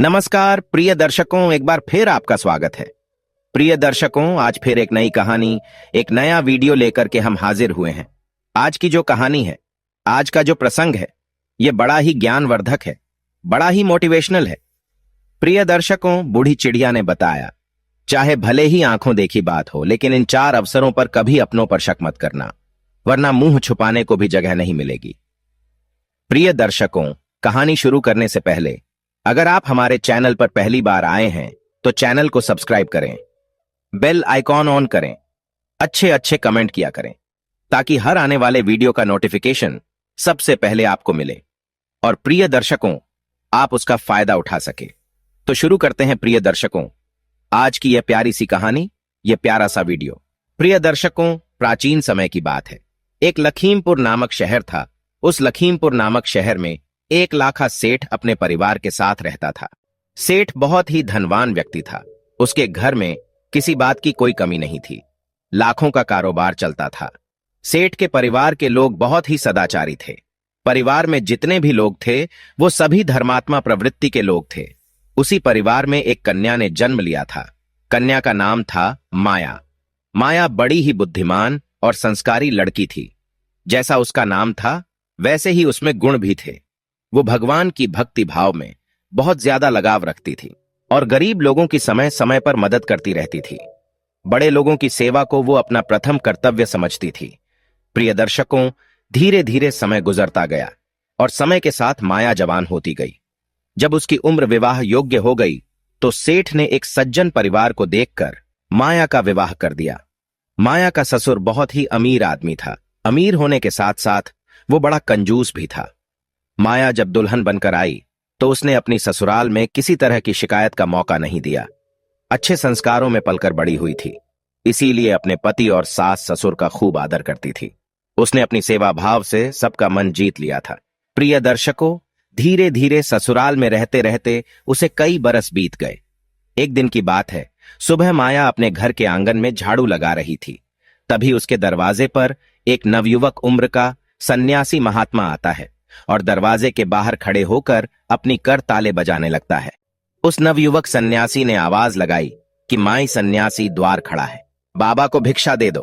नमस्कार प्रिय दर्शकों, एक बार फिर आपका स्वागत है। प्रिय दर्शकों, आज फिर एक नई कहानी, एक नया वीडियो लेकर के हम हाजिर हुए हैं। आज की जो कहानी है, आज का जो प्रसंग है, ये बड़ा ही ज्ञानवर्धक है, बड़ा ही मोटिवेशनल है। प्रिय दर्शकों, बूढ़ी चिड़िया ने बताया, चाहे भले ही आंखों देखी बात हो, लेकिन इन 4 अवसरों पर कभी अपनों पर शक मत करना, वरना मुंह छुपाने को भी जगह नहीं मिलेगी। प्रिय दर्शकों, कहानी शुरू करने से पहले अगर आप हमारे चैनल पर पहली बार आए हैं तो चैनल को सब्सक्राइब करें, बेल आइकॉन ऑन करें, अच्छे अच्छे कमेंट किया करें, ताकि हर आने वाले वीडियो का नोटिफिकेशन सबसे पहले आपको मिले और प्रिय दर्शकों, आप उसका फायदा उठा सके। तो शुरू करते हैं प्रिय दर्शकों, आज की यह प्यारी सी कहानी, यह प्यारा सा वीडियो। प्रिय दर्शकों, प्राचीन समय की बात है। एक लखीमपुर नामक शहर था। उस लखीमपुर नामक शहर में एक लाखा सेठ अपने परिवार के साथ रहता था। सेठ बहुत ही धनवान व्यक्ति था। उसके घर में किसी बात की कोई कमी नहीं थी। लाखों का कारोबार चलता था। सेठ के परिवार के लोग बहुत ही सदाचारी थे। परिवार में जितने भी लोग थे वो सभी धर्मात्मा प्रवृत्ति के लोग थे। उसी परिवार में एक कन्या ने जन्म लिया था। कन्या का नाम था माया। माया बड़ी ही बुद्धिमान और संस्कारी लड़की थी। जैसा उसका नाम था वैसे ही उसमें गुण भी थे। वो भगवान की भक्ति भाव में बहुत ज्यादा लगाव रखती थी और गरीब लोगों की समय समय पर मदद करती रहती थी। बड़े लोगों की सेवा को वो अपना प्रथम कर्तव्य समझती थी। प्रिय दर्शकों, धीरे धीरे समय गुजरता गया और समय के साथ माया जवान होती गई। जब उसकी उम्र विवाह योग्य हो गई तो सेठ ने एक सज्जन परिवार को देखकर माया का विवाह कर दिया। माया का ससुर बहुत ही अमीर आदमी था। अमीर होने के साथ साथ वो बड़ा कंजूस भी था। माया जब दुल्हन बनकर आई तो उसने अपनी ससुराल में किसी तरह की शिकायत का मौका नहीं दिया। अच्छे संस्कारों में पलकर बड़ी हुई थी, इसीलिए अपने पति और सास ससुर का खूब आदर करती थी। उसने अपनी सेवा भाव से सबका मन जीत लिया था। प्रिय दर्शकों, धीरे धीरे ससुराल में रहते रहते उसे कई बरस बीत गए। एक दिन की बात है, सुबह माया अपने घर के आंगन में झाड़ू लगा रही थी। तभी उसके दरवाजे पर एक नवयुवक उम्र का सन्यासी महात्मा आता है और दरवाजे के बाहर खड़े होकर अपनी कर ताले बजाने लगता है। उस नवयुवक सन्यासी ने आवाज लगाई कि माई सन्यासी द्वार खड़ा है, बाबा को भिक्षा दे दो।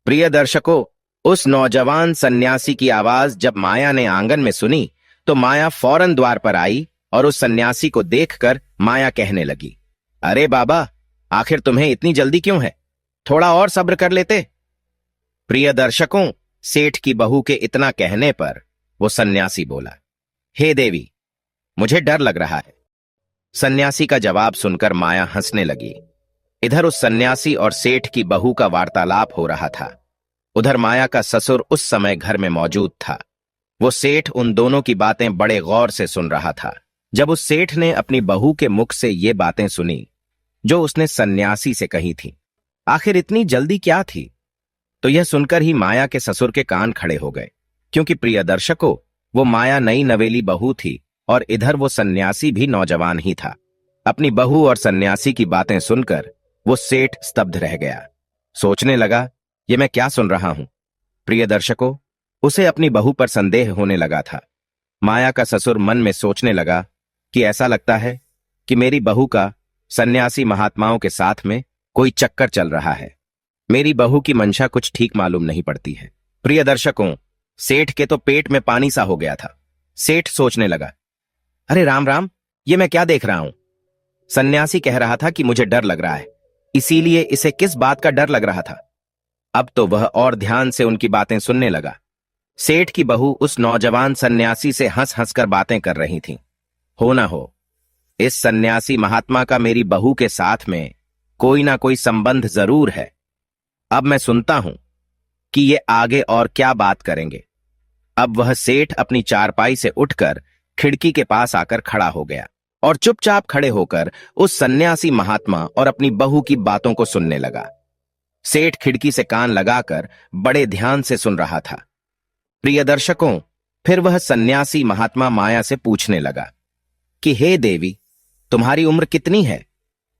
प्रिय दर्शकों, उस नौजवान सन्यासी की आवाज जब माया ने आंगन में सुनी तो माया फौरन द्वार पर आई और उस सन्यासी को देखकर माया कहने लगी, अरे बाबा, आखिर तुम्हें इतनी जल्दी क्यों है? थोड़ा और सब्र कर लेते। प्रिय दर्शकों, सेठ की बहू के इतना कहने पर वो सन्यासी बोला, हे देवी, मुझे डर लग रहा है। सन्यासी का जवाब सुनकर माया हंसने लगी। इधर उस सन्यासी और सेठ की बहू का वार्तालाप हो रहा था। उधर माया का ससुर उस समय घर में मौजूद था। वो सेठ उन दोनों की बातें बड़े गौर से सुन रहा था। जब उस सेठ ने अपनी बहू के मुख से ये बातें सुनी जो उसने सन्यासी से कही थी, आखिर इतनी जल्दी क्या थी, तो यह सुनकर ही माया के ससुर के कान खड़े हो गए। क्योंकि प्रिय दर्शकों, वो माया नई नवेली बहू थी और इधर वो सन्यासी भी नौजवान ही था। अपनी बहू और सन्यासी की बातें सुनकर वो सेठ स्तब्ध रह गया। सोचने लगा, ये मैं क्या सुन रहा हूं। प्रिय दर्शकों, उसे अपनी बहू पर संदेह होने लगा था। माया का ससुर मन में सोचने लगा कि ऐसा लगता है कि मेरी बहू का सन्यासी महात्माओं के साथ में कोई चक्कर चल रहा है। मेरी बहू की मंशा कुछ ठीक मालूम नहीं पड़ती है। प्रिय दर्शकों, सेठ के तो पेट में पानी सा हो गया था। सेठ सोचने लगा, अरे राम राम, ये मैं क्या देख रहा हूं। सन्यासी कह रहा था कि मुझे डर लग रहा है, इसीलिए इसे किस बात का डर लग रहा था। अब तो वह और ध्यान से उनकी बातें सुनने लगा। सेठ की बहू उस नौजवान सन्यासी से हंस हंस कर बातें कर रही थी। हो ना हो, इस सन्यासी महात्मा का मेरी बहू के साथ में कोई ना कोई संबंध जरूर है। अब मैं सुनता हूं कि ये आगे और क्या बात करेंगे। अब वह सेठ अपनी चारपाई से उठकर खिड़की के पास आकर खड़ा हो गया और चुपचाप खड़े होकर उस सन्यासी महात्मा और अपनी बहू की बातों को सुनने लगा। सेठ खिड़की से कान लगाकर बड़े ध्यान से सुन रहा था। प्रिय दर्शकों, फिर वह सन्यासी महात्मा माया से पूछने लगा कि हे देवी, तुम्हारी उम्र कितनी है?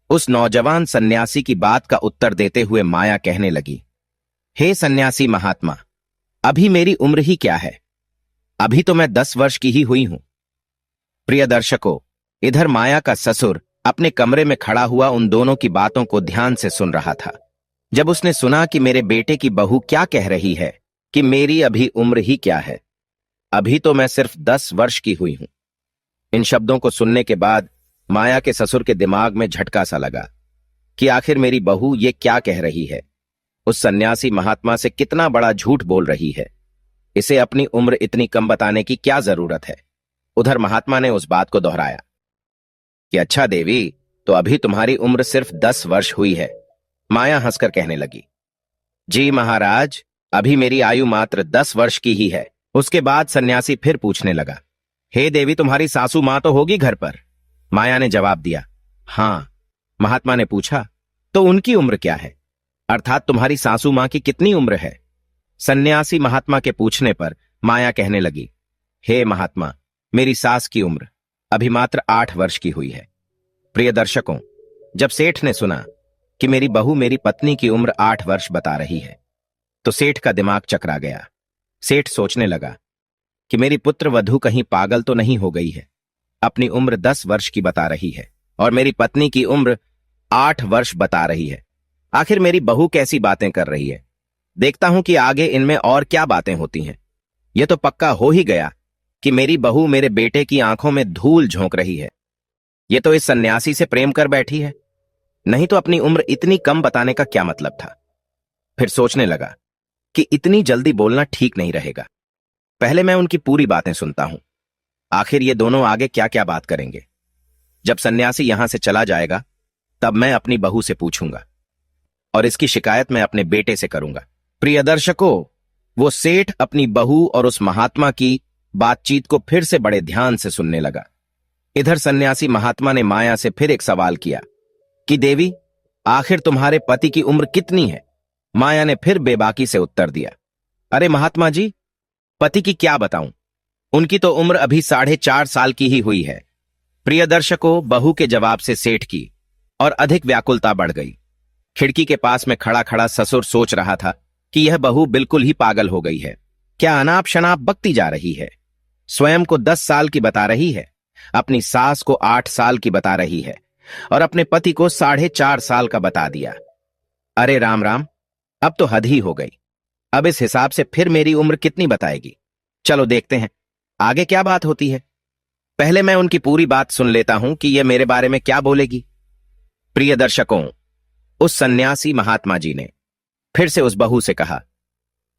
उस नौजवान सन्यासी की बात का उत्तर देते हुए माया कहने लगी, हे सन्यासी महात्मा, अभी मेरी उम्र ही क्या है, अभी तो मैं 10 वर्ष की ही हुई हूं। प्रिय दर्शकों, इधर माया का ससुर अपने कमरे में खड़ा हुआ उन दोनों की बातों को ध्यान से सुन रहा था। जब उसने सुना कि मेरे बेटे की बहू क्या कह रही है कि मेरी अभी उम्र ही क्या है, अभी तो मैं सिर्फ 10 वर्ष की हुई हूं। इन शब्दों को सुनने के बाद माया के ससुर के दिमाग में झटका सा लगा कि आखिर मेरी बहू ये क्या कह रही है। उस सन्यासी महात्मा से कितना बड़ा झूठ बोल रही है। इसे अपनी उम्र इतनी कम बताने की क्या जरूरत है। उधर महात्मा ने उस बात को दोहराया कि अच्छा देवी, तो अभी तुम्हारी उम्र सिर्फ 10 वर्ष हुई है। माया हंसकर कहने लगी, जी महाराज, अभी मेरी आयु मात्र 10 वर्ष की ही है। उसके बाद सन्यासी फिर पूछने लगा, हे देवी, तुम्हारी सासू मां तो होगी घर पर? माया ने जवाब दिया, हां। महात्मा ने पूछा, तो उनकी उम्र क्या है, अर्थात तुम्हारी सासू मां की कितनी उम्र है? सन्यासी महात्मा के पूछने पर माया कहने लगी, हे महात्मा, मेरी सास की उम्र अभी मात्र 8 वर्ष की हुई है। प्रिय दर्शकों, जब सेठ ने सुना कि मेरी बहू मेरी पत्नी की उम्र 8 वर्ष बता रही है, तो सेठ का दिमाग चकरा गया। सेठ सोचने लगा कि मेरी पुत्र वधू कहीं पागल तो नहीं हो गई है। अपनी उम्र 10 वर्ष की बता रही है और मेरी पत्नी की उम्र 8 वर्ष बता रही है। आखिर मेरी बहू कैसी बातें कर रही है? देखता हूं कि आगे इनमें और क्या बातें होती हैं। यह तो पक्का हो ही गया कि मेरी बहू मेरे बेटे की आंखों में धूल झोंक रही है। यह तो इस सन्यासी से प्रेम कर बैठी है, नहीं तो अपनी उम्र इतनी कम बताने का क्या मतलब था। फिर सोचने लगा कि इतनी जल्दी बोलना ठीक नहीं रहेगा। पहले मैं उनकी पूरी बातें सुनता हूं, आखिर ये दोनों आगे क्या क्या बात करेंगे। जब सन्यासी यहां से चला जाएगा तब मैं अपनी बहू से पूछूंगा और इसकी शिकायत मैं अपने बेटे से करूंगा। प्रिय दर्शकों, वो सेठ अपनी बहू और उस महात्मा की बातचीत को फिर से बड़े ध्यान से सुनने लगा। इधर सन्यासी महात्मा ने माया से फिर एक सवाल किया कि देवी, आखिर तुम्हारे पति की उम्र कितनी है? माया ने फिर बेबाकी से उत्तर दिया, अरे महात्मा जी, पति की क्या बताऊं, उनकी तो उम्र अभी 4.5 साल की ही हुई है। प्रिय दर्शकों, बहू के जवाब से सेठ की और अधिक व्याकुलता बढ़ गई। खिड़की के पास में खड़ा खड़ा ससुर सोच रहा था कि यह बहू बिल्कुल ही पागल हो गई है। क्या अनाप शनाप बकती जा रही है। स्वयं को 10 साल की बता रही है, अपनी सास को 8 साल की बता रही है और अपने पति को 4.5 साल का बता दिया। अरे राम राम, अब तो हद ही हो गई। अब इस हिसाब से फिर मेरी उम्र कितनी बताएगी? चलो देखते हैं आगे क्या बात होती है। पहले मैं उनकी पूरी बात सुन लेता हूं कि यह मेरे बारे में क्या बोलेगी। प्रिय दर्शकों, उस सन्यासी महात्मा जी ने फिर से उस बहू से कहा,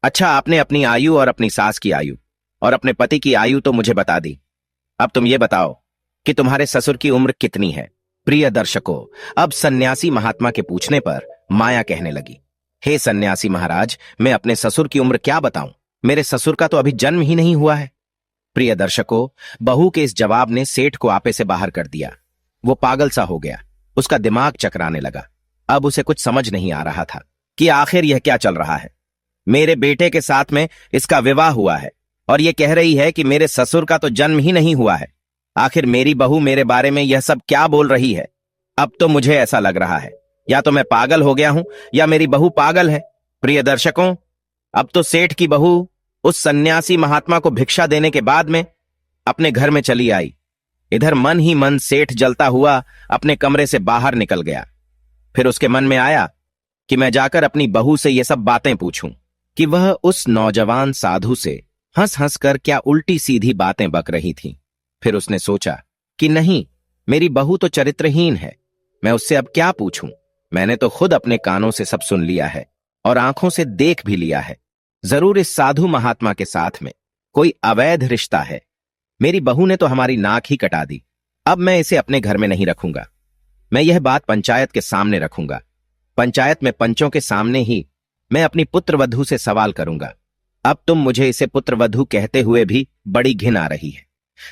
अच्छा, आपने अपनी आयु और अपनी सास की आयु और अपने पति की आयु तो मुझे बता दी। अब तुम ये बताओ कि तुम्हारे ससुर की उम्र कितनी है। प्रिय दर्शकों, अब सन्यासी महात्मा के पूछने पर माया कहने लगी, हे सन्यासी महाराज, मैं अपने ससुर की उम्र क्या बताऊं, मेरे ससुर का तो अभी जन्म ही नहीं हुआ है। प्रिय दर्शकों, बहू के इस जवाब ने सेठ को आपे से बाहर कर दिया। वो पागल सा हो गया, उसका दिमाग चकराने लगा। अब उसे कुछ समझ नहीं आ रहा था कि आखिर यह क्या चल रहा है। मेरे बेटे के साथ में इसका विवाह हुआ है और यह कह रही है कि मेरे ससुर का तो जन्म ही नहीं हुआ है। आखिर मेरी बहू मेरे बारे में यह सब क्या बोल रही है। अब तो मुझे ऐसा लग रहा है या तो मैं पागल हो गया हूं या मेरी बहू पागल है। प्रिय दर्शकों, अब तो सेठ की बहू उस सन्यासी महात्मा को भिक्षा देने के बाद में अपने घर में चली आई। इधर मन ही मन सेठ जलता हुआ अपने कमरे से बाहर निकल गया। फिर उसके मन में आया कि मैं जाकर अपनी बहू से ये सब बातें पूछूं कि वह उस नौजवान साधु से हंस हंस कर क्या उल्टी सीधी बातें बक रही थी। फिर उसने सोचा कि नहीं, मेरी बहू तो चरित्रहीन है, मैं उससे अब क्या पूछूं। मैंने तो खुद अपने कानों से सब सुन लिया है और आंखों से देख भी लिया है। जरूर इस साधु महात्मा के साथ में कोई अवैध रिश्ता है। मेरी बहू ने तो हमारी नाक ही कटा दी। अब मैं इसे अपने घर में नहीं रखूंगा। मैं यह बात पंचायत के सामने रखूंगा। पंचायत में पंचों के सामने ही मैं अपनी पुत्रवधू से सवाल करूंगा। अब तुम मुझे इसे पुत्रवधू कहते हुए भी बड़ी घिन आ रही है।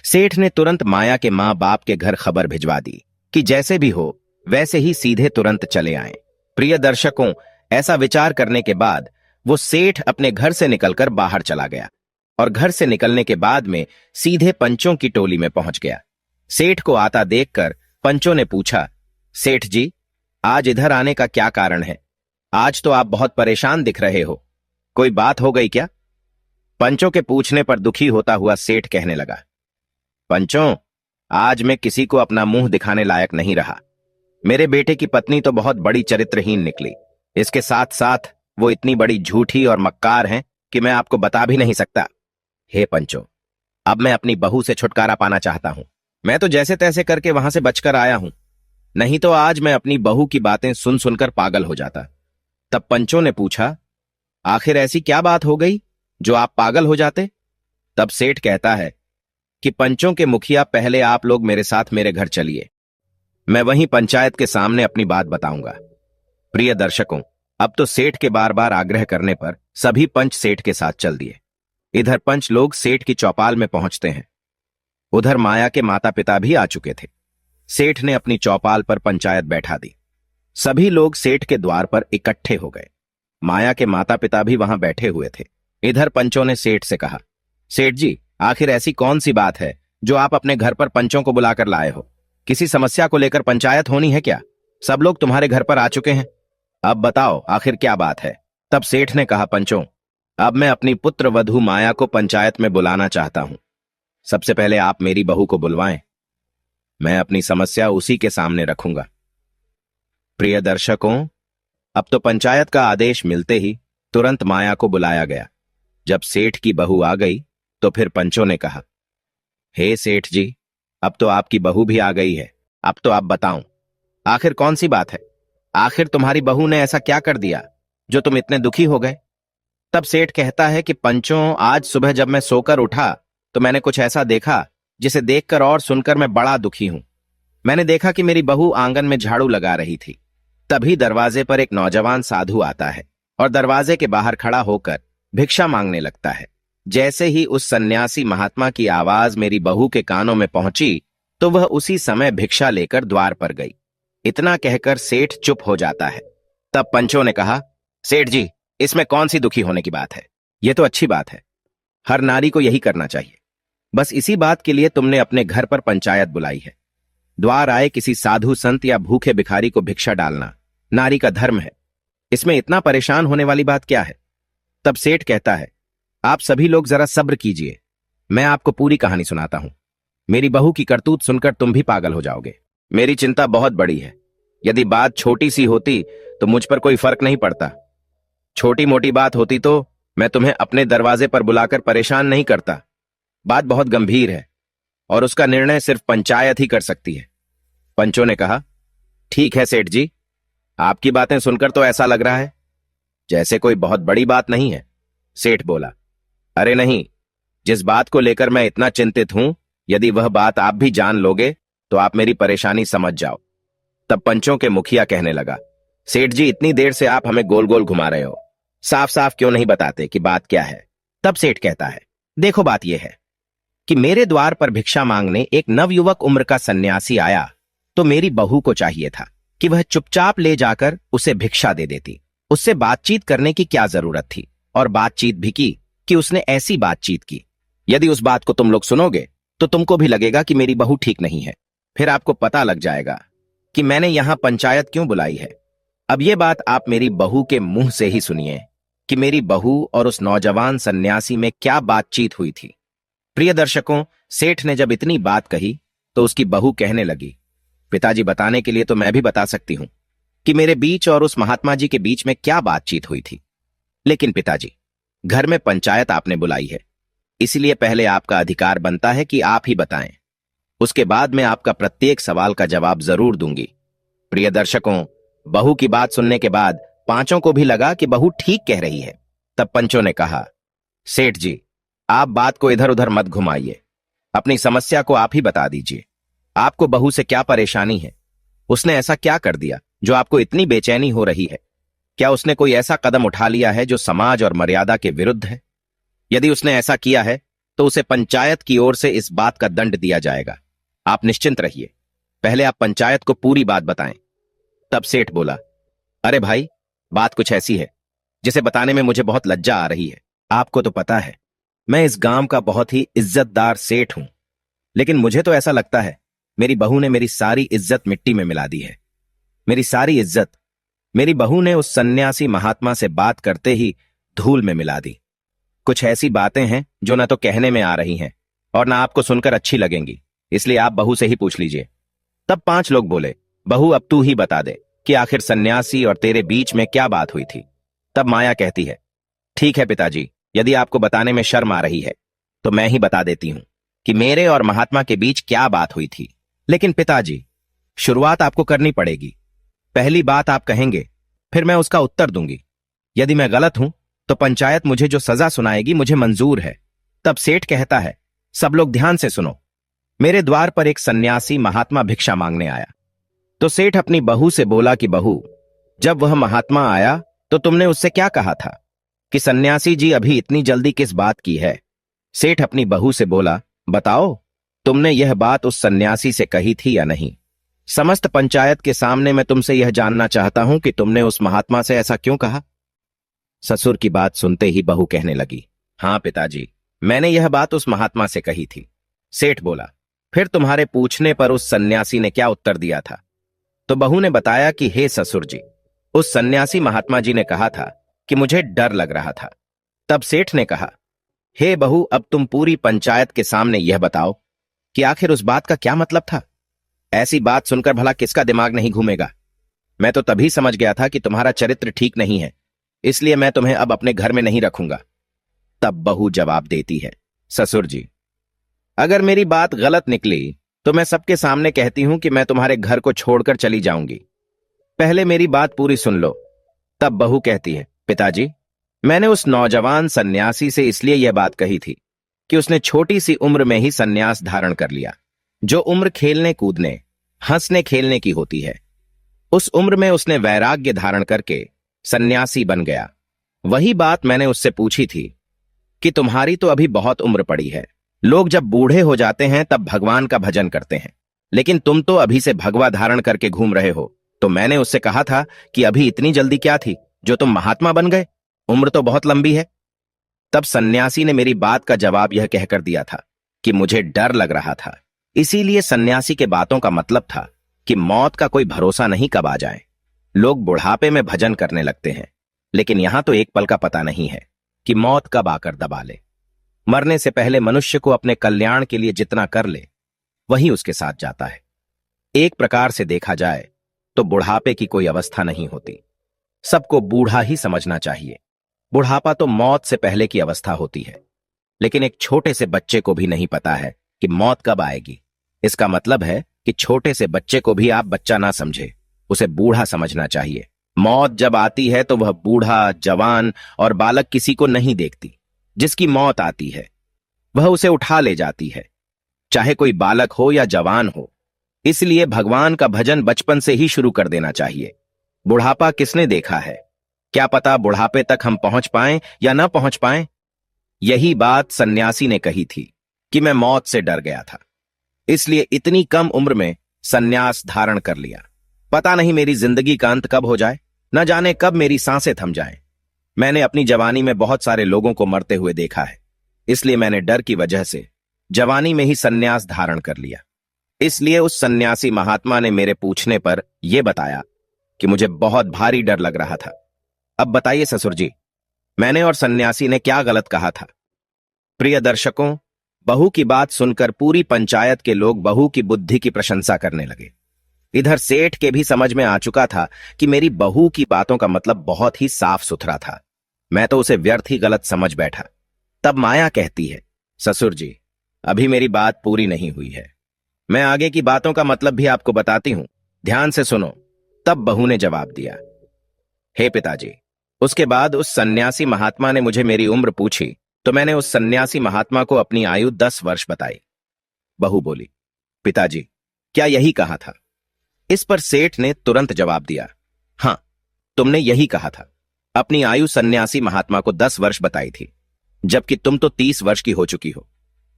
सेठ ने तुरंत माया के मां बाप के घर खबर भिजवा दी कि जैसे भी हो वैसे ही सीधे तुरंत चले आएं। प्रिय दर्शकों, ऐसा विचार करने के बाद वो सेठ अपने घर से निकलकर बाहर चला गया और घर से निकलने के बाद में सीधे पंचों की टोली में पहुंच गया। सेठ को आता देखकर पंचों ने पूछा, सेठ जी, आज इधर आने का क्या कारण है? आज तो आप बहुत परेशान दिख रहे हो, कोई बात हो गई क्या? पंचों के पूछने पर दुखी होता हुआ सेठ कहने लगा, पंचों, आज मैं किसी को अपना मुंह दिखाने लायक नहीं रहा। मेरे बेटे की पत्नी तो बहुत बड़ी चरित्रहीन निकली। इसके साथ साथ वो इतनी बड़ी झूठी और मक्कार हैं कि मैं आपको बता भी नहीं सकता। हे पंचो, अब मैं अपनी बहू से छुटकारा पाना चाहता हूं। मैं तो जैसे तैसे करके वहां से बचकर आया हूं, नहीं तो आज मैं अपनी बहू की बातें सुन सुनकर पागल हो जाता। तब पंचों ने पूछा, आखिर ऐसी क्या बात हो गई जो आप पागल हो जाते? तब सेठ कहता है कि पंचों के मुखिया, पहले आप लोग मेरे साथ मेरे घर चलिए, मैं वहीं पंचायत के सामने अपनी बात बताऊंगा। प्रिय दर्शकों, अब तो सेठ के बार बार आग्रह करने पर सभी पंच सेठ के साथ चल दिए। इधर पंच लोग सेठ की चौपाल में पहुंचते हैं। उधर माया के माता पिता भी आ चुके थे। सेठ ने अपनी चौपाल पर पंचायत बैठा दी। सभी लोग सेठ के द्वार पर इकट्ठे हो गए। माया के माता पिता भी वहां बैठे हुए थे। इधर पंचों ने सेठ से कहा, सेठ जी, आखिर ऐसी कौन सी बात है जो आप अपने घर पर पंचों को बुलाकर लाए हो? किसी समस्या को लेकर पंचायत होनी है क्या? सब लोग तुम्हारे घर पर आ चुके हैं, अब बताओ आखिर क्या बात है? तब सेठ ने कहा, पंचों, अब मैं अपनी पुत्र वधू माया को पंचायत में बुलाना चाहता हूं। सबसे पहले आप मेरी बहू को बुलवाएं, मैं अपनी समस्या उसी के सामने रखूंगा। प्रिय दर्शकों, अब तो पंचायत का आदेश मिलते ही तुरंत माया को बुलाया गया। जब सेठ की बहू आ गई तो फिर पंचों ने कहा, हे सेठ जी, अब तो आपकी बहू भी आ गई है, अब तो आप बताओ आखिर कौन सी बात है? आखिर तुम्हारी बहू ने ऐसा क्या कर दिया जो तुम इतने दुखी हो गए? तब सेठ कहता है कि पंचों, आज सुबह जब मैं सोकर उठा तो मैंने कुछ ऐसा देखा जिसे देखकर और सुनकर मैं बड़ा दुखी हूं। मैंने देखा कि मेरी बहू आंगन में झाड़ू लगा रही थी। तभी दरवाजे पर एक नौजवान साधु आता है और दरवाजे के बाहर खड़ा होकर भिक्षा मांगने लगता है। जैसे ही उस सन्यासी महात्मा की आवाज मेरी बहू के कानों में पहुंची तो वह उसी समय भिक्षा लेकर द्वार पर गई। इतना कहकर सेठ चुप हो जाता है। तब पंचों ने कहा, सेठ जी, इसमें कौन सी दुखी होने की बात है? यह तो अच्छी बात है, हर नारी को यही करना चाहिए। बस इसी बात के लिए तुमने अपने घर पर पंचायत बुलाई है। द्वार आए किसी साधु संत या भूखे भिखारी को भिक्षा डालना नारी का धर्म है, इसमें इतना परेशान होने वाली बात क्या है? तब सेठ कहता है, आप सभी लोग जरा सब्र कीजिए, मैं आपको पूरी कहानी सुनाता हूं। मेरी बहू की करतूत सुनकर तुम भी पागल हो जाओगे। मेरी चिंता बहुत बड़ी है। यदि बात छोटी सी होती तो मुझ पर कोई फर्क नहीं पड़ता। छोटी मोटी बात होती तो मैं तुम्हें अपने दरवाजे पर बुलाकर परेशान नहीं करता। बात बहुत गंभीर है और उसका निर्णय सिर्फ पंचायत ही कर सकती है। पंचों ने कहा, ठीक है सेठ जी, आपकी बातें सुनकर तो ऐसा लग रहा है जैसे कोई बहुत बड़ी बात नहीं है। सेठ बोला, अरे नहीं, जिस बात को लेकर मैं इतना चिंतित हूं, यदि वह बात आप भी जान लोगे तो आप मेरी परेशानी समझ जाओ। तब पंचों के मुखिया कहने लगा, सेठ जी, इतनी देर से आप हमें गोल गोल घुमा रहे हो, साफ साफ क्यों नहीं बताते कि बात क्या है? तब सेठ कहता है, देखो बात यह है कि मेरे द्वार पर भिक्षा मांगने एक नवयुवक उम्र का सन्यासी आया तो मेरी बहू को चाहिए था कि वह चुपचाप ले जाकर उसे भिक्षा दे देती। उससे बातचीत करने की क्या जरूरत थी, और बातचीत भी की कि उसने ऐसी बातचीत की, यदि उस बात को तुम लोग सुनोगे तो तुमको भी लगेगा कि मेरी बहू ठीक नहीं है। फिर आपको पता लग जाएगा कि मैंने यहां पंचायत क्यों बुलाई है। अब यह बात आप मेरी बहू के मुंह से ही सुनिए कि मेरी बहू और उस नौजवान सन्यासी में क्या बातचीत हुई थी। प्रिय दर्शकों, सेठ ने जब इतनी बात कही तो उसकी बहू कहने लगी, पिताजी, बताने के लिए तो मैं भी बता सकती हूं कि मेरे बीच और उस महात्मा जी के बीच में क्या बातचीत हुई थी, लेकिन पिताजी, घर में पंचायत आपने बुलाई है, इसलिए पहले आपका अधिकार बनता है कि आप ही बताएं। उसके बाद मैं आपका प्रत्येक सवाल का जवाब जरूर दूंगी। प्रिय दर्शकों, बहू की बात सुनने के बाद पांचों को भी लगा कि बहू ठीक कह रही है। तब पंचों ने कहा, सेठ जी, आप बात को इधर उधर मत घुमाइए, अपनी समस्या को आप ही बता दीजिए। आपको बहू से क्या परेशानी है? उसने ऐसा क्या कर दिया जो आपको इतनी बेचैनी हो रही है? क्या उसने कोई ऐसा कदम उठा लिया है जो समाज और मर्यादा के विरुद्ध है? यदि उसने ऐसा किया है तो उसे पंचायत की ओर से इस बात का दंड दिया जाएगा। आप निश्चिंत रहिए, पहले आप पंचायत को पूरी बात बताएं। तब सेठ बोला, अरे भाई, बात कुछ ऐसी है जिसे बताने में मुझे बहुत लज्जा आ रही है। आपको तो पता है मैं इस गांव का बहुत ही इज्जतदार सेठ हूं, लेकिन मुझे तो ऐसा लगता है मेरी बहू ने मेरी सारी इज्जत मिट्टी में मिला दी है। मेरी सारी इज्जत मेरी बहू ने उस सन्यासी महात्मा से बात करते ही धूल में मिला दी। कुछ ऐसी बातें हैं जो ना तो कहने में आ रही हैं और ना आपको सुनकर अच्छी लगेंगी। इसलिए आप बहू से ही पूछ लीजिए। तब 5 लोग बोले, बहू अब तू ही बता दे कि आखिर सन्यासी और तेरे बीच में क्या बात हुई थी। तब माया कहती है, ठीक है पिताजी, यदि आपको बताने में शर्म आ रही है तो मैं ही बता देती हूं कि मेरे और महात्मा के बीच क्या बात हुई थी। लेकिन पिताजी, शुरुआत आपको करनी पड़ेगी। पहली बात आप कहेंगे, फिर मैं उसका उत्तर दूंगी। यदि मैं गलत हूं तो पंचायत मुझे जो सजा सुनाएगी मुझे मंजूर है। तब सेठ कहता है, सब लोग ध्यान से सुनो। मेरे द्वार पर एक सन्यासी महात्मा भिक्षा मांगने आया। तो सेठ अपनी बहू से बोला कि बहू, जब वह महात्मा आया तो तुमने उससे क्या कहा था कि सन्यासी जी अभी इतनी जल्दी किस बात की है। सेठ अपनी बहू से बोला, बताओ तुमने यह बात उस सन्यासी से कही थी या नहीं। समस्त पंचायत के सामने मैं तुमसे यह जानना चाहता हूं कि तुमने उस महात्मा से ऐसा क्यों कहा। ससुर की बात सुनते ही बहू कहने लगी, हां पिताजी, मैंने यह बात उस महात्मा से कही थी। सेठ बोला, फिर तुम्हारे पूछने पर उस सन्यासी ने क्या उत्तर दिया था। तो बहू ने बताया कि हे ससुर जी, उस सन्यासी महात्मा जी ने कहा था कि मुझे डर लग रहा था। तब सेठ ने कहा, हे बहू, अब तुम पूरी पंचायत के सामने यह बताओ कि आखिर उस बात का क्या मतलब था। ऐसी बात सुनकर भला किसका दिमाग नहीं घूमेगा। मैं तो तभी समझ गया था कि तुम्हारा चरित्र ठीक नहीं है, इसलिए मैं तुम्हें अब अपने घर में नहीं रखूंगा। तब बहू जवाब देती है, ससुर जी, अगर मेरी बात गलत निकली तो मैं सबके सामने कहती हूं कि मैं तुम्हारे घर को छोड़कर चली जाऊंगी। पहले मेरी बात पूरी सुन लो। तब बहू कहती है, पिताजी, मैंने उस नौजवान सन्यासी से इसलिए यह बात कही थी कि उसने छोटी सी उम्र में ही सन्यास धारण कर लिया। जो उम्र खेलने कूदने, हंसने खेलने की होती है, उस उम्र में उसने वैराग्य धारण करके सन्यासी बन गया। वही बात मैंने उससे पूछी थी कि तुम्हारी तो अभी बहुत उम्र पड़ी है। लोग जब बूढ़े हो जाते हैं तब भगवान का भजन करते हैं, लेकिन तुम तो अभी से भगवा धारण करके घूम रहे हो। तो मैंने उससे कहा था कि अभी इतनी जल्दी क्या थी जो तुम महात्मा बन गए, उम्र तो बहुत लंबी है। तब सन्यासी ने मेरी बात का जवाब यह कहकर दिया था कि मुझे डर लग रहा था। इसीलिए सन्यासी के बातों का मतलब था कि मौत का कोई भरोसा नहीं कब आ जाए। लोग बुढ़ापे में भजन करने लगते हैं, लेकिन यहां तो एक पल का पता नहीं है कि मौत कब आकर दबा ले। मरने से पहले मनुष्य को अपने कल्याण के लिए जितना कर ले वही उसके साथ जाता है। एक प्रकार से देखा जाए तो बुढ़ापे की कोई अवस्था नहीं होती, सबको बूढ़ा ही समझना चाहिए। बुढ़ापा तो मौत से पहले की अवस्था होती है, लेकिन एक छोटे से बच्चे को भी नहीं पता है कि मौत कब आएगी। इसका मतलब है कि छोटे से बच्चे को भी आप बच्चा ना समझे, उसे बूढ़ा समझना चाहिए। मौत जब आती है तो वह बूढ़ा, जवान और बालक किसी को नहीं देखती। जिसकी मौत आती है वह उसे उठा ले जाती है, चाहे कोई बालक हो या जवान हो। इसलिए भगवान का भजन बचपन से ही शुरू कर देना चाहिए। बुढ़ापा किसने देखा है, क्या पता बुढ़ापे तक हम पहुंच पाएं या ना पहुंच पाएं। यही बात सन्यासी ने कही थी कि मैं मौत से डर गया था, इसलिए इतनी कम उम्र में सन्यास धारण कर लिया। पता नहीं मेरी जिंदगी का अंत कब हो जाए, न जाने कब मेरी सांसें थम जाएं। मैंने अपनी जवानी में बहुत सारे लोगों को मरते हुए देखा है, इसलिए मैंने डर की वजह से जवानी में ही सन्यास धारण कर लिया। इसलिए उस सन्यासी महात्मा ने मेरे पूछने पर यह बताया कि मुझे बहुत भारी डर लग रहा था। अब बताइए ससुर जी, मैंने और सन्यासी ने क्या गलत कहा था। प्रिय दर्शकों, बहू की बात सुनकर पूरी पंचायत के लोग बहू की बुद्धि की प्रशंसा करने लगे। इधर सेठ के भी समझ में आ चुका था कि मेरी बहू की बातों का मतलब बहुत ही साफ सुथरा था। मैं तो उसे व्यर्थ ही गलत समझ बैठा। तब माया कहती है, ससुर जी, अभी मेरी बात पूरी नहीं हुई है। मैं आगे की बातों का मतलब भी आपको बताती हूं, ध्यान से सुनो। तब बहू ने जवाब दिया, हे पिताजी, उसके बाद उस सन्यासी महात्मा ने मुझे मेरी उम्र पूछी तो मैंने उस सन्यासी महात्मा को अपनी आयु 10 वर्ष बताई। बहू बोली, पिताजी, क्या यही कहा था। इस पर सेठ ने तुरंत जवाब दिया, हां, तुमने यही कहा था। अपनी आयु सन्यासी महात्मा को 10 वर्ष बताई थी, जबकि तुम तो 30 वर्ष की हो चुकी हो।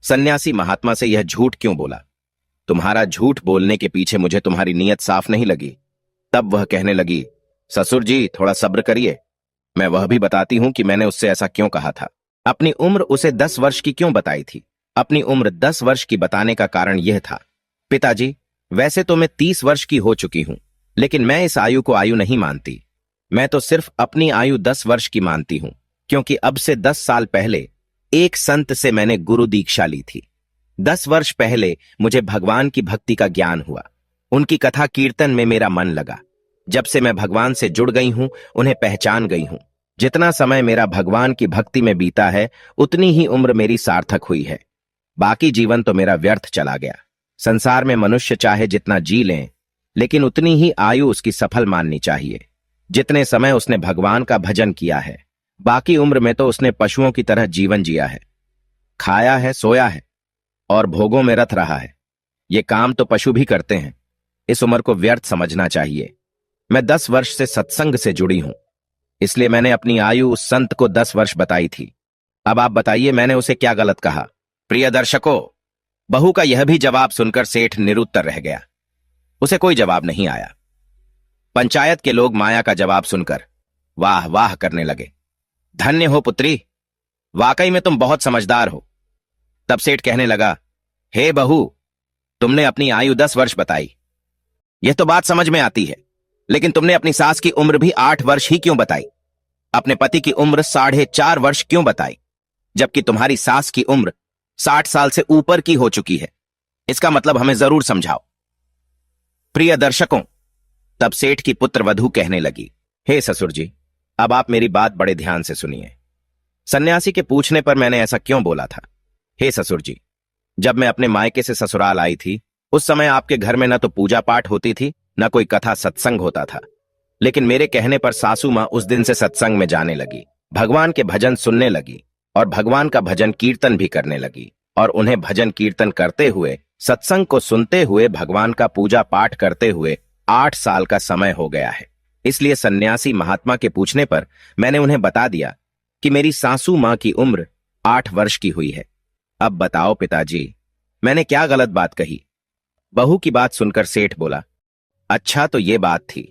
सन्यासी महात्मा से यह झूठ क्यों बोला। तुम्हारा झूठ बोलने के पीछे मुझे तुम्हारी नीयत साफ नहीं लगी। तब वह कहने लगी, ससुर जी, थोड़ा सब्र करिए, मैं वह भी बताती हूं कि मैंने उससे ऐसा क्यों कहा था। अपनी उम्र उसे 10 वर्ष की क्यों बताई थी। अपनी उम्र 10 वर्ष की बताने का कारण यह था, पिताजी, वैसे तो मैं 30 वर्ष की हो चुकी हूं, लेकिन मैं इस आयु को आयु नहीं मानती। मैं तो सिर्फ अपनी आयु 10 वर्ष की मानती हूं, क्योंकि अब से 10 साल पहले एक संत से मैंने गुरु दीक्षा ली थी। 10 वर्ष पहले मुझे भगवान की भक्ति का ज्ञान हुआ। उनकी कथा कीर्तन में मेरा मन लगा। जब से मैं भगवान से जुड़ गई हूं, उन्हें पहचान गई हूं। जितना समय मेरा भगवान की भक्ति में बीता है, उतनी ही उम्र मेरी सार्थक हुई है। बाकी जीवन तो मेरा व्यर्थ चला गया। संसार में मनुष्य चाहे जितना जी लें, लेकिन उतनी ही आयु उसकी सफल माननी चाहिए जितने समय उसने भगवान का भजन किया है। बाकी उम्र में तो उसने पशुओं की तरह जीवन जिया है, खाया है, सोया है और भोगों में रत रहा है। ये काम तो पशु भी करते हैं। इस उम्र को व्यर्थ समझना चाहिए। मैं 10 वर्ष से सत्संग से जुड़ी हूं, इसलिए मैंने अपनी आयु उस संत को 10 वर्ष बताई थी। अब आप बताइए, मैंने उसे क्या गलत कहा? प्रिय दर्शकों, बहू का यह भी जवाब सुनकर सेठ निरुत्तर रह गया। उसे कोई जवाब नहीं आया। पंचायत के लोग माया का जवाब सुनकर वाह वाह करने लगे। धन्य हो पुत्री, वाकई में तुम बहुत समझदार हो। तब सेठ कहने लगा, हे बहू, तुमने अपनी आयु 10 वर्ष बताई, यह तो बात समझ में आती है, लेकिन तुमने अपनी सास की उम्र भी 8 वर्ष ही क्यों बताई? अपने पति की उम्र 4.5 वर्ष क्यों बताई, जबकि तुम्हारी सास की उम्र 60 साल से ऊपर की हो चुकी है? इसका मतलब हमें जरूर समझाओ। प्रिय दर्शकों, तब सेठ की पुत्र वधू कहने लगी, हे ससुर जी, अब आप मेरी बात बड़े ध्यान से सुनिए। सन्यासी के पूछने पर मैंने ऐसा क्यों बोला था? हे ससुर जी, जब मैं अपने मायके से ससुराल आई थी, उस समय आपके घर में न तो पूजा पाठ होती थी, न कोई कथा सत्संग होता था। लेकिन मेरे कहने पर सासू मां उस दिन से सत्संग में जाने लगी, भगवान के भजन सुनने लगी और भगवान का भजन कीर्तन भी करने लगी। और उन्हें भजन कीर्तन करते हुए, सत्संग को सुनते हुए, भगवान का पूजा पाठ करते हुए 8 साल का समय हो गया है। इसलिए सन्यासी महात्मा के पूछने पर मैंने उन्हें बता दिया कि मेरी सासू मां की उम्र 8 वर्ष की हुई है। अब बताओ पिताजी, मैंने क्या गलत बात कही? बहू की बात सुनकर सेठ बोला, अच्छा तो ये बात थी,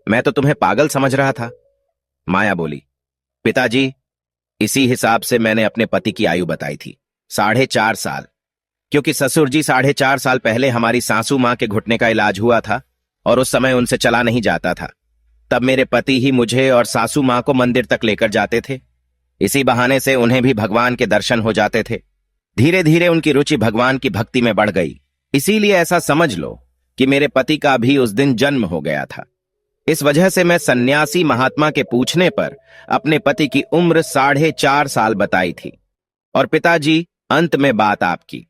मैं तो तुम्हें पागल समझ रहा था। माया बोली, पिताजी, इसी हिसाब से मैंने अपने पति की आयु बताई थी, 4.5 साल, क्योंकि ससुर जी 4.5 साल पहले हमारी सासू मां के घुटने का इलाज हुआ था और उस समय उनसे चला नहीं जाता था। तब मेरे पति ही मुझे और सासू मां को मंदिर तक लेकर जाते थे। इसी बहाने से उन्हें भी भगवान के दर्शन हो जाते थे। धीरे धीरे उनकी रुचि भगवान की भक्ति में बढ़ गई। इसीलिए ऐसा समझ लो कि मेरे पति का भी उस दिन जन्म हो गया था। इस वजह से मैं सन्यासी महात्मा के पूछने पर अपने पति की उम्र 4.5 साल बताई थी। और पिताजी, अंत में बात आपकी,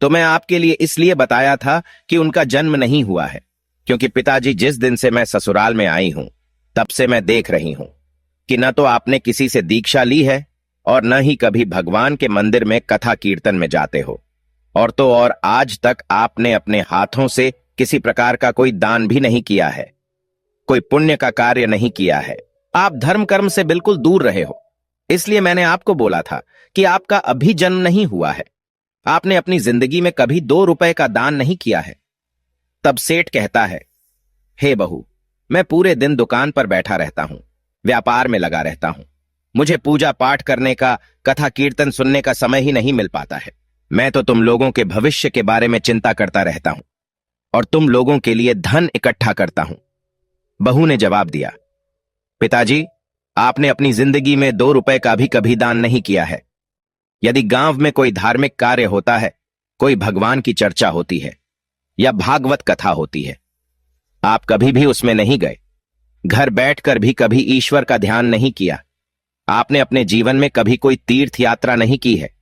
तो मैं आपके लिए इसलिए बताया था कि उनका जन्म नहीं हुआ है, क्योंकि पिताजी, जिस दिन से मैं ससुराल में आई हूं, तब से मैं देख रही हूं कि न तो आपने किसी से दीक्षा ली है और न ही कभी भगवान के मंदिर में कथा कीर्तन में जाते हो। और तो और आज तक आपने अपने हाथों से किसी प्रकार का कोई दान भी नहीं किया है, कोई पुण्य का कार्य नहीं किया है। आप धर्म कर्म से बिल्कुल दूर रहे हो। इसलिए मैंने आपको बोला था कि आपका अभी जन्म नहीं हुआ है। आपने अपनी जिंदगी में कभी 2 रुपए का दान नहीं किया है। तब सेठ कहता है, हे बहू, मैं पूरे दिन दुकान पर बैठा रहता हूं, व्यापार में लगा रहता हूं। मुझे पूजा पाठ करने का, कथा कीर्तन सुनने का समय ही नहीं मिल पाता है। मैं तो तुम लोगों के भविष्य के बारे में चिंता करता रहता हूं और तुम लोगों के लिए धन इकट्ठा करता हूं। बहू ने जवाब दिया, पिताजी, आपने अपनी जिंदगी में 2 रुपए का भी कभी दान नहीं किया है। यदि गांव में कोई धार्मिक कार्य होता है, कोई भगवान की चर्चा होती है या भागवत कथा होती है, आप कभी भी उसमें नहीं गए। घर बैठकर भी कभी ईश्वर का ध्यान नहीं किया। आपने अपने जीवन में कभी कोई तीर्थ यात्रा नहीं की है।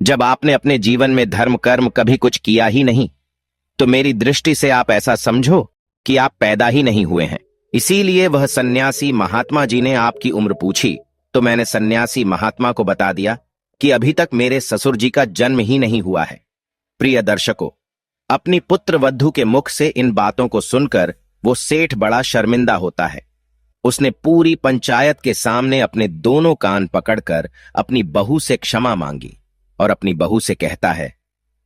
जब आपने अपने जीवन में धर्म कर्म कभी कुछ किया ही नहीं, तो मेरी दृष्टि से आप ऐसा समझो कि आप पैदा ही नहीं हुए हैं। इसीलिए वह सन्यासी महात्मा जी ने आपकी उम्र पूछी, तो मैंने सन्यासी महात्मा को बता दिया कि अभी तक मेरे ससुर जी का जन्म ही नहीं हुआ है। प्रिय दर्शकों, अपनी पुत्र वधू के मुख से इन बातों को सुनकर वो सेठ बड़ा शर्मिंदा होता है। उसने पूरी पंचायत के सामने अपने दोनों कान पकड़कर अपनी बहू से क्षमा मांगी और अपनी बहू से कहता है,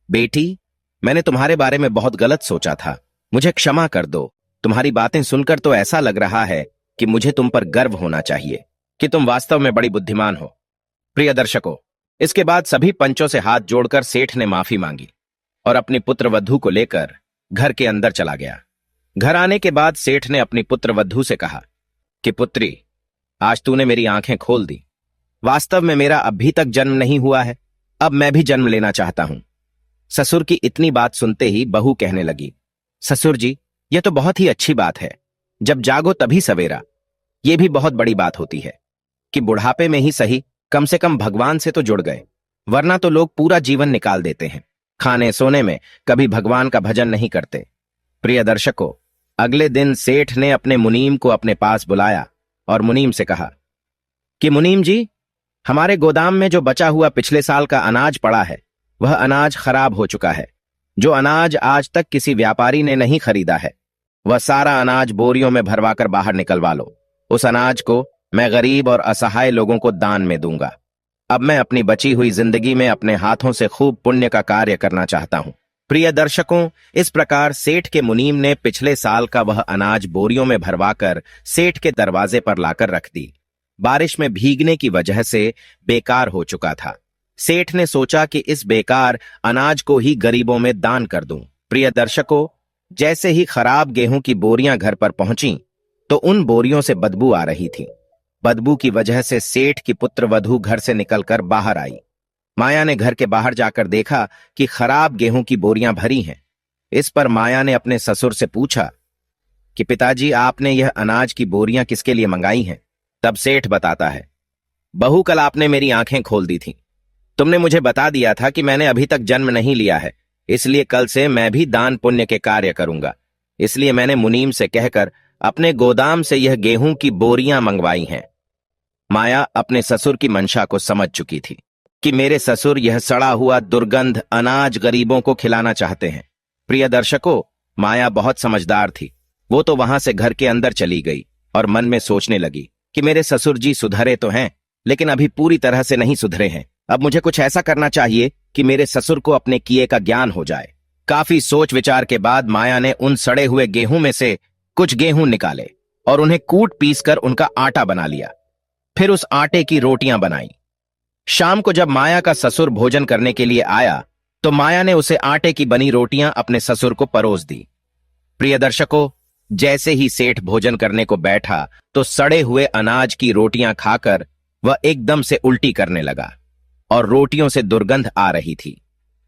बेटी, मैंने तुम्हारे बारे में बहुत गलत सोचा था, मुझे क्षमा कर दो। तुम्हारी बातें सुनकर तो ऐसा लग रहा है कि मुझे तुम पर गर्व होना चाहिए कि तुम वास्तव में बड़ी बुद्धिमान हो। प्रिय दर्शकों, इसके बाद सभी पंचों से हाथ जोड़कर सेठ ने माफी मांगी और अपनी पुत्र वधू को लेकर घर के अंदर चला गया। घर आने के बाद सेठ ने अपनी पुत्र वधू से कहा कि पुत्री, आज तूने मेरी आंखें खोल दी। वास्तव में मेरा अभी तक जन्म नहीं हुआ है, अब मैं भी जन्म लेना चाहता हूं। ससुर की इतनी बात सुनते ही बहू कहने लगी, ससुर जी, यह तो बहुत ही अच्छी बात है। जब जागो तभी सवेरा। यह भी बहुत बड़ी बात होती है कि बुढ़ापे में ही सही कम से कम भगवान से तो जुड़ गए, वरना तो लोग पूरा जीवन निकाल देते हैं खाने सोने में, कभी भगवान का भजन नहीं करते। प्रिय दर्शकों, अगले दिन सेठ ने अपने मुनीम को अपने पास बुलाया और मुनीम से कहा कि मुनीम जी, हमारे गोदाम में जो बचा हुआ पिछले साल का अनाज पड़ा है, वह अनाज खराब हो चुका है। जो अनाज आज तक किसी व्यापारी ने नहीं खरीदा है, वह सारा अनाज बोरियों में भरवाकर बाहर निकलवा लो। उस अनाज को मैं गरीब और असहाय लोगों को दान में दूंगा। अब मैं अपनी बची हुई जिंदगी में अपने हाथों से खूब पुण्य का कार्य करना चाहता हूं। प्रिय दर्शकों, इस प्रकार सेठ के मुनीम ने पिछले साल का वह अनाज बोरियों में भरवाकर सेठ के दरवाजे पर लाकर रख दी। बारिश में भीगने की वजह से बेकार हो चुका था। सेठ ने सोचा कि इस बेकार अनाज को ही गरीबों में दान कर दूं। प्रिय दर्शकों, जैसे ही खराब गेहूं की बोरियां घर पर पहुंची तो उन बोरियों से बदबू आ रही थी। बदबू की वजह से सेठ की पुत्रवधू घर से निकलकर बाहर आई। माया ने घर के बाहर जाकर देखा कि खराब गेहूं की बोरियां भरी हैं। इस पर माया ने अपने ससुर से पूछा कि पिताजी, आपने यह अनाज की बोरियां किसके लिए मंगाई हैं? तब सेठ बताता है, बहू, कल आपने मेरी आंखें खोल दी थी। तुमने मुझे बता दिया था कि मैंने अभी तक जन्म नहीं लिया है, इसलिए कल से मैं भी दान पुण्य के कार्य करूंगा। इसलिए मैंने मुनीम से कहकर अपने गोदाम से यह गेहूं की बोरियां मंगवाई हैं। माया अपने ससुर की मंशा को समझ चुकी थी कि मेरे ससुर यह सड़ा हुआ दुर्गंध अनाज गरीबों को खिलाना चाहते हैं। प्रिय दर्शकों, माया बहुत समझदार थी। वो तो वहां से घर के अंदर चली गई और मन में सोचने लगी कि मेरे ससुर जी सुधरे तो हैं, लेकिन अभी पूरी तरह से नहीं सुधरे हैं। अब मुझे कुछ ऐसा करना चाहिए कि मेरे ससुर को अपने किए का ज्ञान हो जाए। काफी सोच विचार के बाद माया ने उन सड़े हुए गेहूं में से कुछ गेहूं निकाले और उन्हें कूट पीसकर उनका आटा बना लिया। फिर उस आटे की रोटियां बनाई। शाम को जब माया का ससुर भोजन करने के लिए आया तो माया ने उसे आटे की बनी रोटियां अपने ससुर को परोस दी। प्रिय दर्शकों, जैसे ही सेठ भोजन करने को बैठा तो सड़े हुए अनाज की रोटियां खाकर वह एकदम से उल्टी करने लगा और रोटियों से दुर्गंध आ रही थी।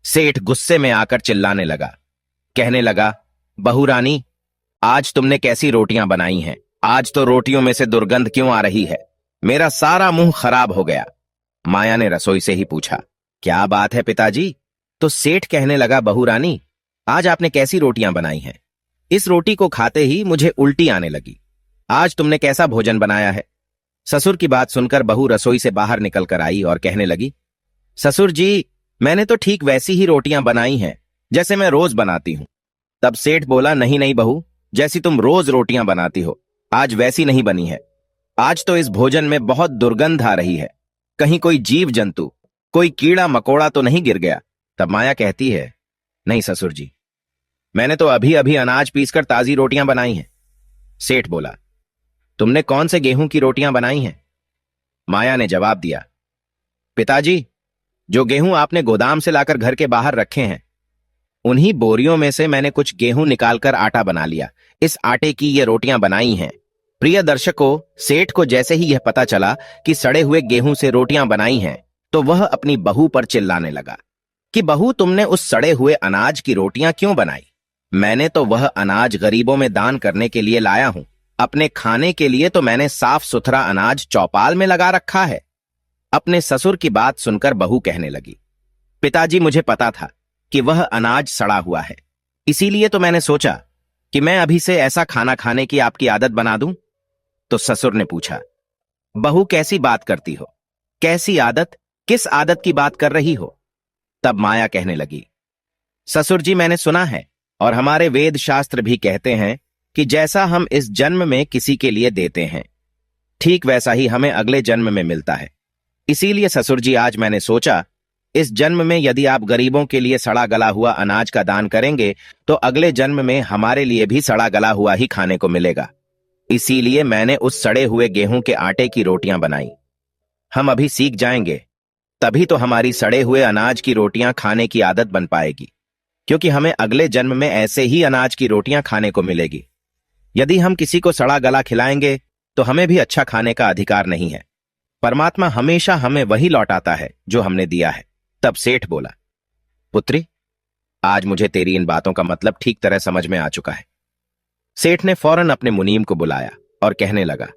सेठ गुस्से में आकर चिल्लाने लगा, कहने लगा, बहू रानी, आज तुमने कैसी रोटियां बनाई हैं? आज तो रोटियों में से दुर्गंध क्यों आ रही है? मेरा सारा मुंह खराब हो गया। माया ने रसोई से ही पूछा, क्या बात है पिताजी? तो सेठ कहने लगा, बहू रानी, आज आपने कैसी रोटियां बनाई हैं? इस रोटी को खाते ही मुझे उल्टी आने लगी। आज तुमने कैसा भोजन बनाया है? ससुर की बात सुनकर बहू रसोई से बाहर निकलकर आई और कहने लगी, ससुर जी, मैंने तो ठीक वैसी ही रोटियां बनाई हैं जैसे मैं रोज बनाती हूं। तब सेठ बोला, नहीं नहीं बहू, जैसी तुम रोज रोटियां बनाती हो, आज वैसी नहीं बनी है। आज तो इस भोजन में बहुत दुर्गंध आ रही है। कहीं कोई जीव जंतु, कोई कीड़ा मकोड़ा तो नहीं गिर गया? तब माया कहती है, नहीं ससुर जी, मैंने तो अभी अभी अनाज पीसकर ताजी रोटियां बनाई हैं। सेठ बोला, तुमने कौन से गेहूं की रोटियां बनाई हैं? माया ने जवाब दिया, पिताजी, जो गेहूं आपने गोदाम से लाकर घर के बाहर रखे हैं, उन्हीं बोरियों में से मैंने कुछ गेहूं निकालकर आटा बना लिया। इस आटे की ये रोटियां बनाई हैं। प्रिय दर्शकों, सेठ को जैसे ही यह पता चला कि सड़े हुए गेहूं से रोटियां बनाई हैं, तो वह अपनी बहू पर चिल्लाने लगा कि बहू, तुमने उस सड़े हुए अनाज की रोटियां क्यों बनाई? मैंने तो वह अनाज गरीबों में दान करने के लिए लाया हूं। अपने खाने के लिए तो मैंने साफ सुथरा अनाज चौपाल में लगा रखा है। अपने ससुर की बात सुनकर बहू कहने लगी, पिताजी, मुझे पता था कि वह अनाज सड़ा हुआ है, इसीलिए तो मैंने सोचा कि मैं अभी से ऐसा खाना खाने की आपकी आदत बना दूं। तो ससुर ने पूछा, बहू, कैसी बात करती हो? कैसी आदत? किस आदत की बात कर रही हो? तब माया कहने लगी, ससुर जी, मैंने सुना है और हमारे वेद शास्त्र भी कहते हैं कि जैसा हम इस जन्म में किसी के लिए देते हैं, ठीक वैसा ही हमें अगले जन्म में मिलता है। इसीलिए ससुर जी, आज मैंने सोचा, इस जन्म में यदि आप गरीबों के लिए सड़ा गला हुआ अनाज का दान करेंगे तो अगले जन्म में हमारे लिए भी सड़ा गला हुआ ही खाने को मिलेगा। इसीलिए मैंने उस सड़े हुए गेहूं के आटे की रोटियां बनाई। हम अभी सीख जाएंगे, तभी तो हमारी सड़े हुए अनाज की रोटियां खाने की आदत बन पाएगी, क्योंकि हमें अगले जन्म में ऐसे ही अनाज की रोटियां खाने को मिलेगी। यदि हम किसी को सड़ा गला खिलाएंगे तो हमें भी अच्छा खाने का अधिकार नहीं है। परमात्मा हमेशा हमें वही लौटाता है जो हमने दिया है। तब सेठ बोला, पुत्री, आज मुझे तेरी इन बातों का मतलब ठीक तरह समझ में आ चुका है। सेठ ने फौरन अपने मुनीम को बुलाया और कहने लगा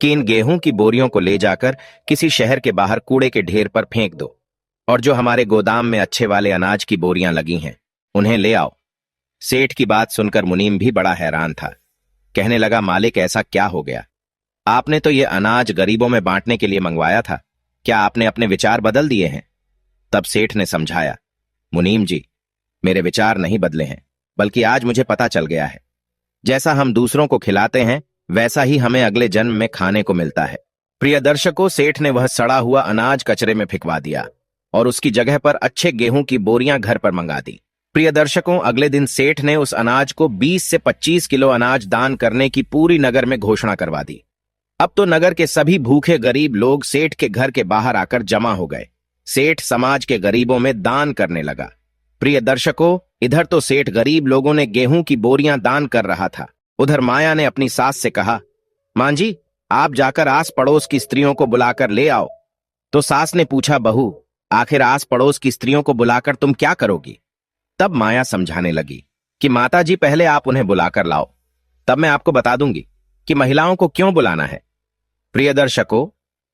कि इन गेहूं की बोरियों को ले जाकर किसी शहर के बाहर कूड़े के ढेर पर फेंक दो, और जो हमारे गोदाम में अच्छे वाले अनाज की बोरियां लगी हैं उन्हें ले आओ। सेठ की बात सुनकर मुनीम भी बड़ा हैरान था। कहने लगा, मालिक ऐसा क्या हो गया? आपने तो ये अनाज गरीबों में बांटने के लिए मंगवाया था, क्या आपने अपने विचार बदल दिए हैं? तब सेठ ने समझाया, मुनीम जी, मेरे विचार नहीं बदले हैं, बल्कि आज मुझे पता चल गया है, जैसा हम दूसरों को खिलाते हैं वैसा ही हमें अगले जन्म में खाने को मिलता है। प्रिय दर्शकों, सेठ ने वह सड़ा हुआ अनाज कचरे में फेंकवा दिया और उसकी जगह पर अच्छे गेहूं की बोरियां घर पर मंगा दी। प्रिय दर्शकों, अगले दिन सेठ ने उस अनाज को 20 से 25 किलो अनाज दान करने की पूरी नगर में घोषणा करवा दी। अब तो नगर के सभी भूखे गरीब लोग सेठ के घर के बाहर आकर जमा हो गए। सेठ समाज के गरीबों में दान करने लगा। प्रिय दर्शकों, इधर तो सेठ गरीब लोगों ने गेहूं की बोरियां दान कर रहा था, उधर माया ने अपनी सास से कहा, मां जी, आप जाकर आस पड़ोस की स्त्रियों को बुलाकर ले आओ। तो सास ने पूछा, बहू, आखिर आस पड़ोस की स्त्रियों को बुलाकर तुम क्या करोगी? तब माया समझाने लगी कि माता जी, पहले आप उन्हें बुलाकर लाओ, तब मैं आपको बता दूंगी कि महिलाओं को क्यों बुलाना है। प्रिय दर्शकों,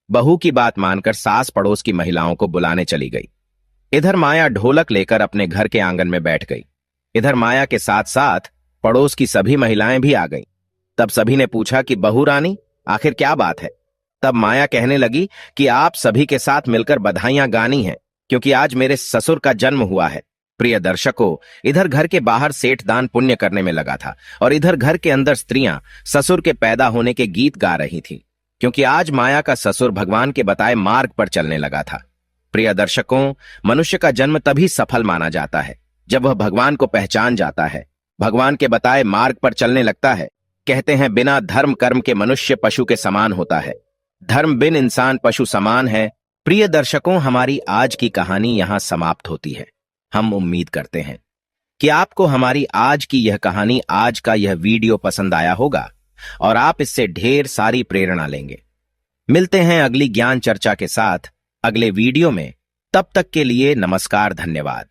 बहू की बात मानकर सास पड़ोस की महिलाओं को बुलाने चली गई। इधर माया ढोलक लेकर अपने घर के आंगन में बैठ गई। इधर माया के साथ साथ पड़ोस की सभी महिलाएं भी आ गईं। तब सभी ने पूछा कि बहू रानी, आखिर क्या बात है? तब माया कहने लगी कि आप सभी के साथ मिलकर बधाइयां गानी हैं, क्योंकि आज मेरे ससुर का जन्म हुआ है। प्रिय दर्शकों, इधर घर के बाहर सेठ दान पुण्य करने में लगा था और इधर घर के अंदर स्त्रियां ससुर के पैदा होने के गीत गा रही थीं, क्योंकि आज माया का ससुर भगवान के बताए मार्ग पर चलने लगा था। प्रिय दर्शकों, मनुष्य का जन्म तभी सफल माना जाता है जब वह भगवान को पहचान जाता है, भगवान के बताए मार्ग पर चलने लगता है। कहते हैं, बिना धर्म कर्म के मनुष्य पशु के समान होता है, धर्म बिन इंसान पशु समान है। प्रिय दर्शकों, हमारी आज की कहानी यहां समाप्त होती है। हम उम्मीद करते हैं कि आपको हमारी आज की यह कहानी, आज का यह वीडियो पसंद आया होगा और आप इससे ढेर सारी प्रेरणा लेंगे। मिलते हैं अगली ज्ञान चर्चा के साथ अगले वीडियो में। तब तक के लिए नमस्कार, धन्यवाद।